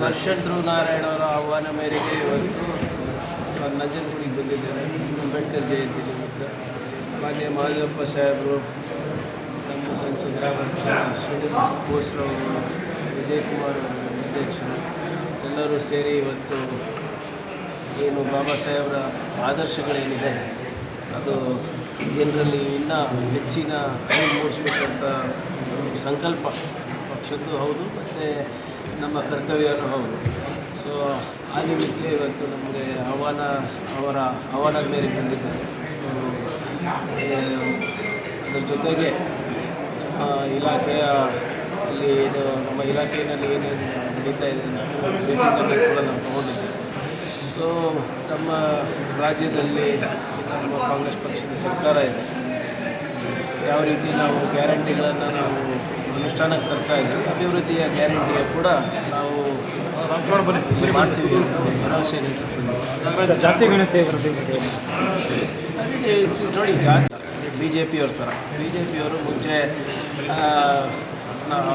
ದರ್ಶನ್ ಧ್ರುವ ನಾರಾಯಣ ಅವರ ಆಹ್ವಾನ ಮೇರೆಗೆ ಇವತ್ತು ನಂಜನಗೂಡಿಗೆ ಬಂದಿದ್ದೇನೆ. ಅಂಬೇಡ್ಕರ್ ಜಯಂತಿ ನಿಮಿತ್ತ ಮಾನ್ಯ ಮಹದೇವಪ್ಪ ಸಾಹೇಬರು, ನಮ್ಮ ಸಂಸದರಾದಂಥ ಸುನಿಲ್ ಬೋಸ್ರವರು, ವಿಜಯಕುಮಾರ್ ಅಧ್ಯಕ್ಷರು ಎಲ್ಲರೂ ಸೇರಿ ಇವತ್ತು ಏನು ಬಾಬಾ ಸಾಹೇಬರ ಆದರ್ಶಗಳೇನಿದೆ ಅದು ಜನರಲ್ಲಿ ಇನ್ನೂ ಹೆಚ್ಚಿನ ಅರಿವು ಮೂಡಿಸ್ಬೇಕಂತ ಸಂಕಲ್ಪ ಪಕ್ಷದ್ದು ಹೌದು ಮತ್ತು ನಮ್ಮ ಕರ್ತವ್ಯನೂ ಹೌದು. ಸೊ ಆ ನಿಮಿತ್ತ ಇವತ್ತು ನಮಗೆ ಆಹ್ವಾನದ ಮೇರೆಗೆ ಬಂದಿದ್ದಾರೆ. ಅದರ ಜೊತೆಗೆ ಇಲಾಖೆಯ ಅಲ್ಲಿ ಏನು ನಮ್ಮ ಇಲಾಖೆಯಲ್ಲಿ ಏನೇನು ನಡೀತಾ ಇದೆ ಬ್ರೀಫಿಂಗನ್ನು ಕೂಡ ನಾವು ತೊಗೊಂಡಿದ್ದೇವೆ. ಸೊ ನಮ್ಮ ರಾಜ್ಯದಲ್ಲಿ ನಮ್ಮ ಕಾಂಗ್ರೆಸ್ ಪಕ್ಷದ ಸರ್ಕಾರ ಇದೆ, ಯಾವ ರೀತಿ ನಾವು ಗ್ಯಾರಂಟಿಗಳನ್ನು ನಾವು ಅನುಷ್ಠಾನಕ್ಕೆ ತರ್ತಾ ಇದ್ದೀವಿ, ಅಭಿವೃದ್ಧಿಯ ಗ್ಯಾರಂಟಿಯ ಕೂಡ ನಾವು ಮಾಡ್ತೀವಿ ಅಂತ ಭರವಸೆ ನೀಡಿರ್ತೀವಿ. ಜಾತಿ ಗಣತೆ ವರದಿ ನೋಡಿ, ಜಾತಿ BJP ಥರ BJP ಮುಂಚೆ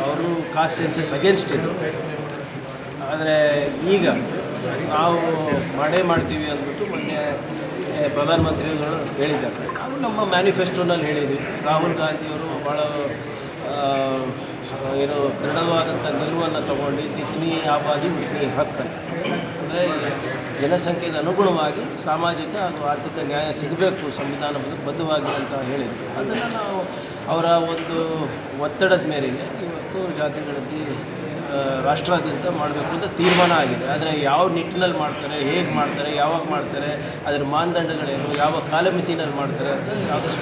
ಅವರು ಕಾಸ್ಟ್ ಸೆನ್ಸಸ್ ಅಗೇನ್ಸ್ಟ್ ಇದ್ದರು. ಆದರೆ ಈಗ ನಾವು ಮಾಡ್ತೀವಿ ಅಂದ್ಬಿಟ್ಟು ಮೊನ್ನೆ ಪ್ರಧಾನಮಂತ್ರಿಗಳು ಹೇಳಿದ್ದಾರೆ. ನಾವು ನಮ್ಮ ಮ್ಯಾನಿಫೆಸ್ಟೋನಲ್ಲಿ ಹೇಳಿದ್ವಿ. ರಾಹುಲ್ ಗಾಂಧಿಯವರು ಭಾಳ ಏನು ದೃಢವಾದಂಥ ನಿಲುವನ್ನು ತಗೊಂಡು ಜಿತ್ನಿ ಆಬಾದಿ ಉತ್ನಿ ಹಕ್ಕನ್ನು, ಅಂದರೆ ಜನಸಂಖ್ಯೆಗೆ ಅನುಗುಣವಾಗಿ ಸಾಮಾಜಿಕ ಹಾಗೂ ಆರ್ಥಿಕ ನ್ಯಾಯ ಸಿಗಬೇಕು ಸಂವಿಧಾನಬದ್ಧವಾಗಿ ಅಂತ ಹೇಳಿದ್ವಿ. ಅದನ್ನು ನಾವು ಅವರ ಒಂದು ಒತ್ತಡದ ಮೇರೆಗೆ ಇವತ್ತು ಜಾತಿ ಗಣತಿ ರಾಷ್ಟ್ರಾದ್ಯಂತ ಮಾಡಬೇಕು ಅಂತ ತೀರ್ಮಾನ ಆಗಿದೆ. ಆದರೆ ಯಾವ ನಿಟ್ಟಿನಲ್ಲಿ ಮಾಡ್ತಾರೆ, ಹೇಗೆ ಮಾಡ್ತಾರೆ, ಯಾವಾಗ ಮಾಡ್ತಾರೆ, ಅದರ ಮಾನದಂಡಗಳೇನು, ಯಾವ ಕಾಲಮಿತಿನಲ್ಲಿ ಮಾಡ್ತಾರೆ ಅಂತ ಯಾವುದೇ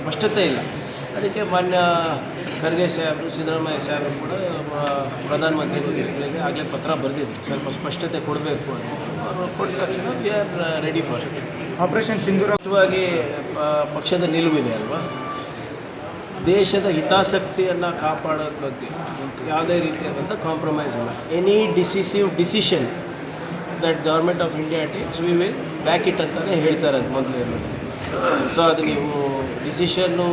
ಸ್ಪಷ್ಟತೆ ಇಲ್ಲ. ಅದಕ್ಕೆ ಮಾನ್ಯ ಖರ್ಗೆ ಸಾಹೇಬರು, ಸಿದ್ದರಾಮಯ್ಯ ಸಾಹೇಬರು ಕೂಡ ಪ್ರಧಾನಮಂತ್ರಿಗಳಿಗೆ ಆಗಲೇ ಪತ್ರ ಬರೆದಿದ್ರು, ಸ್ವಲ್ಪ ಸ್ಪಷ್ಟತೆ ಕೊಡಬೇಕು ಅಂತ. ಅವರು ಕೊಟ್ಟ ತಕ್ಷಣ we are ready for it. Operation ಸಿಂಧೂರವಾಗಿ ಪಕ್ಷದ ನಿಲುವಿದೆ ಅಲ್ವಾ, ದೇಶದ ಹಿತಾಸಕ್ತಿಯನ್ನು ಕಾಪಾಡೋದ್ರ ಬಗ್ಗೆ ಯಾವುದೇ ರೀತಿಯಾದಂಥ ಕಾಂಪ್ರಮೈಸ್ ಇಲ್ಲ. Any decisive decision that government of India takes we will back it ಅಂತಲೇ ಹೇಳ್ತಾರೆ ಅದು ಮೊದಲು. ಸೊ ಅದು ನೀವು ಡಿಸಿಷನ್ನು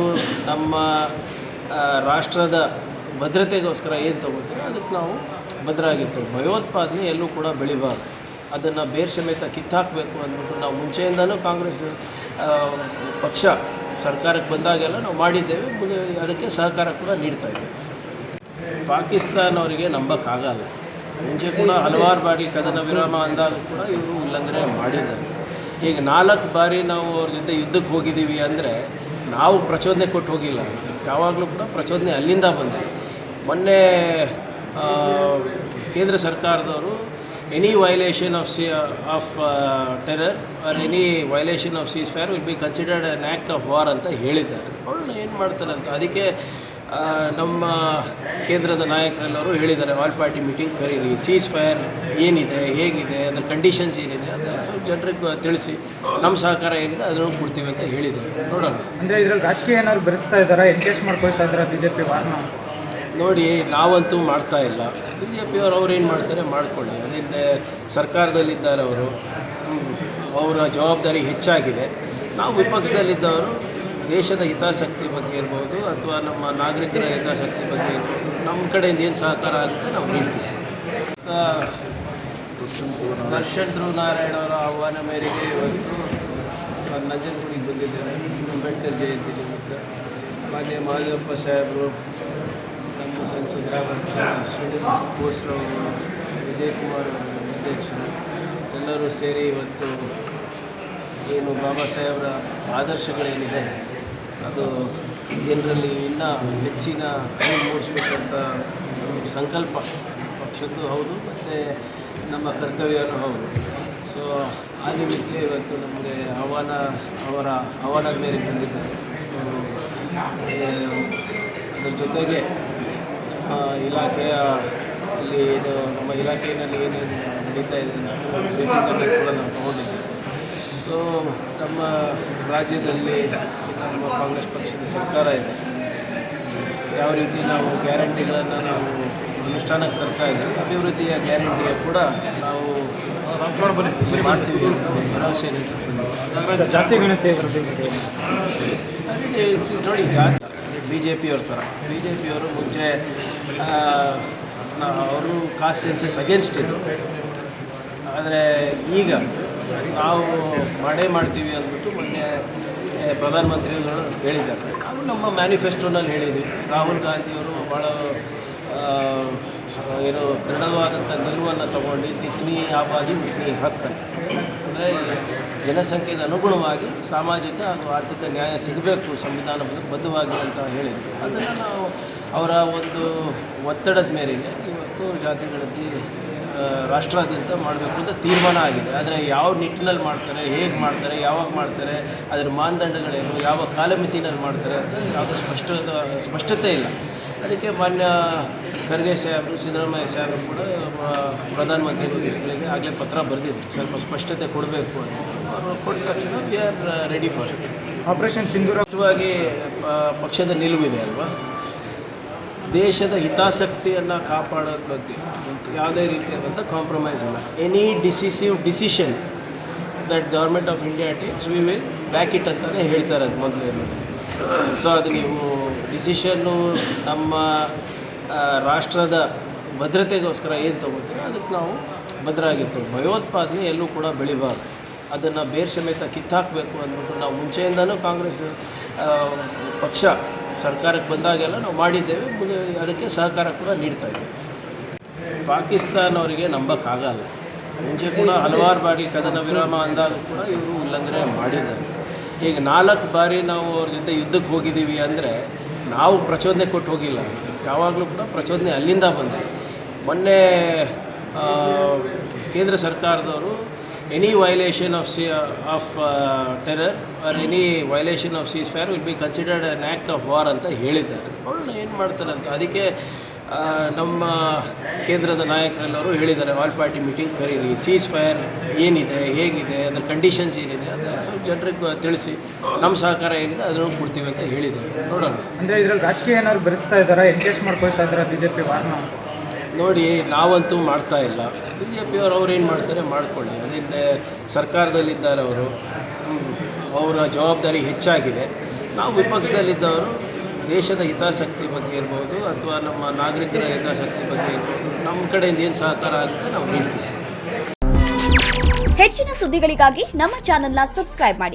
ನಮ್ಮ ರಾಷ್ಟ್ರದ ಭದ್ರತೆಗೋಸ್ಕರ ಏನು ತೊಗೋತೀರೋ ಅದಕ್ಕೆ ನಾವು ಭದ್ರಾಗಿರ್ತೇವೆ. ಭಯೋತ್ಪಾದನೆ ಎಲ್ಲೂ ಕೂಡ ಬೆಳಿಬಾರ್ದು, ಅದನ್ನು ಬೇರೆ ಸಮೇತ ಕಿತ್ತಾಕಬೇಕು ಅಂದ್ಬಿಟ್ಟು ನಾವು ಮುಂಚೆಯಿಂದನೂ ಕಾಂಗ್ರೆಸ್ ಪಕ್ಷ ಸರ್ಕಾರಕ್ಕೆ ಬಂದಾಗೆಲ್ಲ ನಾವು ಮಾಡಿದ್ದೇವೆ, ಅದಕ್ಕೆ ಸಹಕಾರ ಕೂಡ ನೀಡ್ತಾಯಿದ್ದೇವೆ. ಪಾಕಿಸ್ತಾನವರಿಗೆ ನಂಬಕ್ಕಾಗಲ್ಲ. ಮುಂಚೆ ಕೂಡ ಹಲವಾರು ಬಾರಿ ಕದನ ವಿರಾಮ ಅಂದಾಗ ಕೂಡ ಇವರು ಉಲ್ಲಂಘನೆ ಮಾಡಿದ್ದಾರೆ. ಈಗ 4 ಬಾರಿ ನಾವು ಅವ್ರ ಜೊತೆ ಯುದ್ಧಕ್ಕೆ ಹೋಗಿದ್ದೀವಿ ಅಂದರೆ ನಾವು ಪ್ರಚೋದನೆ ಕೊಟ್ಟು ಹೋಗಿಲ್ಲ, ಯಾವಾಗಲೂ ಕೂಡ ಪ್ರಚೋದನೆ ಅಲ್ಲಿಂದ ಬಂದಿದೆ. ಮೊನ್ನೆ ಕೇಂದ್ರ ಸರ್ಕಾರದವರು any violation of terror R any violation of seize fire will be considered an act of war ಅಂತ ಹೇಳಿದ್ದಾರೆ. ಅವ್ರನ್ನ ಏನು ಮಾಡ್ತಾರೆ ಅಂತ ಅದಕ್ಕೆ ನಮ್ಮ ಕೇಂದ್ರದ ನಾಯಕರೆಲ್ಲರೂ ಹೇಳಿದ್ದಾರೆ, ಆಲ್ ಪಾರ್ಟಿ ಮೀಟಿಂಗ್ ಕರೀರಿ, ಸೀಸ್ ಫೈರ್ ಏನಿದೆ, ಹೇಗಿದೆ, ಅದರ ಕಂಡೀಷನ್ಸ್ ಏನಿದೆ ಅದೆಲ್ಲ ಸ್ವಲ್ಪ ಜನರಿಗೆ ತಿಳಿಸಿ ನಮ್ಮ ಸಹಕಾರ ಏನಿದೆ ಅದನ್ನು ಕೊಡ್ತೀವಿ ಅಂತ ಹೇಳಿದ್ದಾರೆ. ನೋಡೋಣ. ಅಂದರೆ ಇದರಲ್ಲಿ ರಾಜಕೀಯ ಏನಾದ್ರು ಬೆರೆಸ್ತಾ ಇದ್ದಾರಾ, ಎನ್ಕೇಜ್ ಮಾಡ್ಕೊಳ್ತಾ ಇದ್ದಾರೆ BJP ವಾರ್ನ? ನೋಡಿ, ನಾವಂತೂ ಮಾಡ್ತಾ ಇಲ್ಲ. BJP ಅವ್ರು ಏನು ಮಾಡ್ತಾರೆ ಮಾಡಿಕೊಳ್ಳಿ, ಅದರಿಂದ ಸರ್ಕಾರದಲ್ಲಿದ್ದಾರೆ ಅವರು, ಅವರ ಜವಾಬ್ದಾರಿ ಹೆಚ್ಚಾಗಿದೆ. ನಾವು ವಿಪಕ್ಷದಲ್ಲಿದ್ದವರು ದೇಶದ ಹಿತಾಸಕ್ತಿ ಬಗ್ಗೆ ಇರ್ಬೋದು ಅಥವಾ ನಮ್ಮ ನಾಗರಿಕರ ಹಿತಾಸಕ್ತಿ ಬಗ್ಗೆ ಇರ್ಬೋದು, ನಮ್ಮ ಕಡೆಯಿಂದ ಏನು ಸಹಕಾರ ಆಗುತ್ತೆ ನಾವು ನೀಡ್ತೀವಿ. ದರ್ಶನ್ ಧ್ರುವ ನಾರಾಯಣ ಅವರ ಆಹ್ವಾನ ಮೇರೆಗೆ ಇವತ್ತು ನಂಜನಗೂಡಿಗೆ ಬಂದಿದ್ದೇನೆ. ಅಂಬೇಡ್ಕರ್ ಜಯಂತಿ ನಿಮಿತ್ತ ಮಾನ್ಯ ಮಹದೇವಪ್ಪ ಸಾಹೇಬರು, ನಮ್ಮ ಸಂಸದರಾದಂಥ ಸುನಿಲ್ ಬೋಸ್ರವರು, ವಿಜಯಕುಮಾರ್ ಅಧ್ಯಕ್ಷರು ಎಲ್ಲರೂ ಸೇರಿ ಇವತ್ತು ಏನು ಬಾಬಾ ಸಾಹೇಬರ ಆದರ್ಶಗಳೇನಿದೆ ಅದು ಜನರಲ್ಲಿ ಇನ್ನೂ ಹೆಚ್ಚಿನ ಅರಿವು ಮೂಡಿಸ್ಬೇಕಂತ ಸಂಕಲ್ಪ ಪಕ್ಷದ್ದು ಹೌದು ಮತ್ತು ನಮ್ಮ ಕರ್ತವ್ಯನೂ ಹೌದು. ಸೊ ಆ ನಿಮಿತ್ತ ಇವತ್ತು ನಮಗೆ ಆಹ್ವಾನದ ಮೇರೆಗೆ ಬಂದಿದ್ದಾರೆ. ಅದರ ಜೊತೆಗೆ ಇಲಾಖೆಯ ಅಲ್ಲಿ ಏನು ನಮ್ಮ ಇಲಾಖೆಯಲ್ಲಿ ಏನೇನು ನಡೀತಾ ಇದೆ ಬ್ರೀಫಿಂಗನ್ನು ಕೂಡ ನಾವು ತೊಗೊಂಡಿದ್ದೇವೆ. ಸೊ ನಮ್ಮ ರಾಜ್ಯದಲ್ಲಿ ನಮ್ಮ ಕಾಂಗ್ರೆಸ್ ಪಕ್ಷದ ಸರ್ಕಾರ ಇದೆ, ಯಾವ ರೀತಿ ನಾವು ಗ್ಯಾರಂಟಿಗಳನ್ನು ನಾವು ಅನುಷ್ಠಾನಕ್ಕೆ ತರ್ತಾ ಇದ್ದೀವಿ, ಅಭಿವೃದ್ಧಿಯ ಗ್ಯಾರಂಟಿಯ ಕೂಡ ನಾವು ಮಾಡ್ತೀವಿ ಅಂತ ಭರವಸೆ ನೀಡಿರ್ತೀವಿ. ಜಾತಿ ಗಣತೆ ವರದಿ ನೋಡಿ, ಜಾತಿ BJP ಥರ BJP ಮುಂಚೆ ಅವರು ಕಾಸ್ಟ್ ಸೆನ್ಸಸ್ ಅಗೇನ್ಸ್ಟ್ ಇದ್ದರು. ಆದರೆ ಈಗ ನಾವು ಮಾಡ್ತೀವಿ ಅಂದ್ಬಿಟ್ಟು ಮೊನ್ನೆ ಪ್ರಧಾನಮಂತ್ರಿಗಳು ಹೇಳಿದ್ದಾರೆ. ನಾವು ನಮ್ಮ ಮ್ಯಾನಿಫೆಸ್ಟೋನಲ್ಲಿ ಹೇಳಿದ್ವಿ. ರಾಹುಲ್ ಗಾಂಧಿಯವರು ಭಾಳ ಏನು ದೃಢವಾದಂಥ ನಿಲುವನ್ನು ತಗೊಂಡು ಜಿತ್ನಿ ಆಬಾದಿ ಉತ್ನಿ ಹಕ್ಕನ್ನು, ಅಂದರೆ ಜನಸಂಖ್ಯೆಗೆ ಅನುಗುಣವಾಗಿ ಸಾಮಾಜಿಕ ಹಾಗೂ ಆರ್ಥಿಕ ನ್ಯಾಯ ಸಿಗಬೇಕು ಸಂವಿಧಾನಬದ್ಧವಾಗಿ ಅಂತ ಹೇಳಿದ್ವಿ. ಅದನ್ನು ನಾವು ಅವರ ಒಂದು ಒತ್ತಡದ ಮೇರೆಗೆ ಇವತ್ತು ಜಾತಿ ಗಣತಿ ರಾಷ್ಟ್ರಾದ್ಯಂತ ಮಾಡಬೇಕು ಅಂತ ತೀರ್ಮಾನ ಆಗಿದೆ. ಆದರೆ ಯಾವ ನಿಟ್ಟಿನಲ್ಲಿ ಮಾಡ್ತಾರೆ, ಹೇಗೆ ಮಾಡ್ತಾರೆ, ಯಾವಾಗ ಮಾಡ್ತಾರೆ, ಅದರ ಮಾನದಂಡಗಳೇನು, ಯಾವ ಕಾಲಮಿತಿನಲ್ಲಿ ಮಾಡ್ತಾರೆ ಅಂತ ಯಾವುದೇ ಸ್ಪಷ್ಟತೆ ಇಲ್ಲ. ಅದಕ್ಕೆ ಮಾನ್ಯ ಖರ್ಗೆ ಸಾಹೇಬರು, ಸಿದ್ದರಾಮಯ್ಯ ಸಾಹೇಬರು ಕೂಡ ಪ್ರಧಾನಮಂತ್ರಿಗಳಿಗೆ ಆಗಲೇ ಪತ್ರ ಬರೆದಿದ್ರು, ಸ್ವಲ್ಪ ಸ್ಪಷ್ಟತೆ ಕೊಡಬೇಕು ಅಂತ. ಅವರು ಕೊಟ್ಟ ತಕ್ಷಣ we are ready for it. Operation Sindoor ಮುಖ್ಯವಾಗಿ ಪಕ್ಷದ ನಿಲುವಿದೆ ಅಲ್ವಾ, ದೇಶದ ಹಿತಾಸಕ್ತಿಯನ್ನು ಕಾಪಾಡೋದ್ರ ಬಗ್ಗೆ ಯಾವುದೇ ರೀತಿಯಾದಂಥ ಕಾಂಪ್ರಮೈಸ್ ಇಲ್ಲ. Any decisive decision that government of India takes we will back it ಅಂತಲೇ ಹೇಳ್ತಾರೆ ಅದು ಮೊದಲೇ. ಸೊ ಅದು ನೀವು ಡಿಸಿಷನ್ನು ನಮ್ಮ ರಾಷ್ಟ್ರದ ಭದ್ರತೆಗೋಸ್ಕರ ಏನು ತೊಗೋತೀರೋ ಅದಕ್ಕೆ ನಾವು ಭದ್ರಾಗಿರ್ತೇವೆ. ಭಯೋತ್ಪಾದನೆ ಎಲ್ಲೂ ಕೂಡ ಬೆಳಿಬಾರ್ದು, ಅದನ್ನು ಬೇರೆ ಸಮೇತ ಕಿತ್ತಾಕಬೇಕು ಅಂದ್ಬಿಟ್ಟು ನಾವು ಮುಂಚೆಯಿಂದನೂ ಕಾಂಗ್ರೆಸ್ ಪಕ್ಷ ಸರ್ಕಾರಕ್ಕೆ ಬಂದಾಗೆಲ್ಲ ನಾವು ಮಾಡಿದ್ದೇವೆ, ಅದಕ್ಕೆ ಸಹಕಾರ ಕೂಡ ನೀಡ್ತಾಯಿದ್ದೇವೆ. ಪಾಕಿಸ್ತಾನವರಿಗೆ ನಂಬಕ್ಕಾಗಲ್ಲ. ಮುಂಚೆ ಕೂಡ ಹಲವಾರು ಬಾರಿ ಕದನ ವಿರಾಮ ಅಂದಾಗ ಕೂಡ ಇವರು ಉಲ್ಲಂಘನೆ ಮಾಡಿದ್ದಾರೆ. ಈಗ 4 ಬಾರಿ ನಾವು ಅವ್ರ ಜೊತೆ ಯುದ್ಧಕ್ಕೆ ಹೋಗಿದ್ದೀವಿ ಅಂದರೆ ನಾವು ಪ್ರಚೋದನೆ ಕೊಟ್ಟು ಹೋಗಿಲ್ಲ, ಯಾವಾಗಲೂ ಕೂಡ ಪ್ರಚೋದನೆ ಅಲ್ಲಿಂದ ಬಂದಿದೆ. ಮೊನ್ನೆ ಕೇಂದ್ರ ಸರ್ಕಾರದವರು any violation of terror R any violation of seize fire will be considered an act of war ಅಂತ ಹೇಳಿದ್ದಾರೆ. ನೋಡೋಣ ಏನು ಮಾಡ್ತಾರೆ ಅಂತ. ಅದಕ್ಕೆ ನಮ್ಮ ಕೇಂದ್ರದ ನಾಯಕರೆಲ್ಲರೂ ಹೇಳಿದ್ದಾರೆ, ಆಲ್ ಪಾರ್ಟಿ ಮೀಟಿಂಗ್ ಕರೀರಿ, ಸೀಸ್ ಫೈರ್ ಏನಿದೆ, ಹೇಗಿದೆ, ಅದರ ಕಂಡೀಷನ್ಸ್ ಏನಿದೆ ಅದನ್ನು ಸ್ವಲ್ಪ ಜನರಿಗೆ ತಿಳಿಸಿ ನಮ್ಮ ಸಹಕಾರ ಏನಿದೆ ಅದನ್ನು ಕೊಡ್ತೀವಿ ಅಂತ ಹೇಳಿದ್ದಾರೆ. ನೋಡೋಣ. ಅಂದರೆ ಇದರಲ್ಲಿ ರಾಜಕೀಯ ಏನಾದ್ರು ಬೆರೆಸ್ತಾ ಇದ್ದಾರಾ, ಎನ್ಗೇಜ್ ಮಾಡ್ಕೊಳ್ತಾ ಇದ್ದಾರಾ BJP ವಾರ್ನ? ನೋಡಿ, ನಾವಂತೂ ಮಾಡ್ತಾ ಇಲ್ಲ. BJP ಅವ್ರು ಏನು ಮಾಡ್ತಾರೆ ಮಾಡ್ಕೊಳ್ಳಿ. ಅದರಿಂದ ಸರ್ಕಾರದಲ್ಲಿದ್ದಾರೆ ಅವರು, ಅವರ ಜವಾಬ್ದಾರಿ ಹೆಚ್ಚಾಗಿದೆ. ನಾವು ವಿಪಕ್ಷದಲ್ಲಿದ್ದವರು ದೇಶದ ಹಿತಾಸಕ್ತಿ ಬಗ್ಗೆ ಇರ್ಬೋದು ಅಥವಾ ನಮ್ಮ ನಾಗರಿಕರ ಹಿತಾಸಕ್ತಿ ಬಗ್ಗೆ ಇರ್ಬೋದು, ನಮ್ಮ ಕಡೆಯಿಂದ ಏನು ಸಹಕಾರ ಆಗುತ್ತೆ ನಾವು ನೀಡ್ತೀವಿ. ಹೆಚ್ಚಿನ ಸುದ್ದಿಗಳಿಗಾಗಿ ನಮ್ಮ ಚಾನೆಲ್ನ ಸಬ್ಸ್ಕ್ರೈಬ್ ಮಾಡಿ.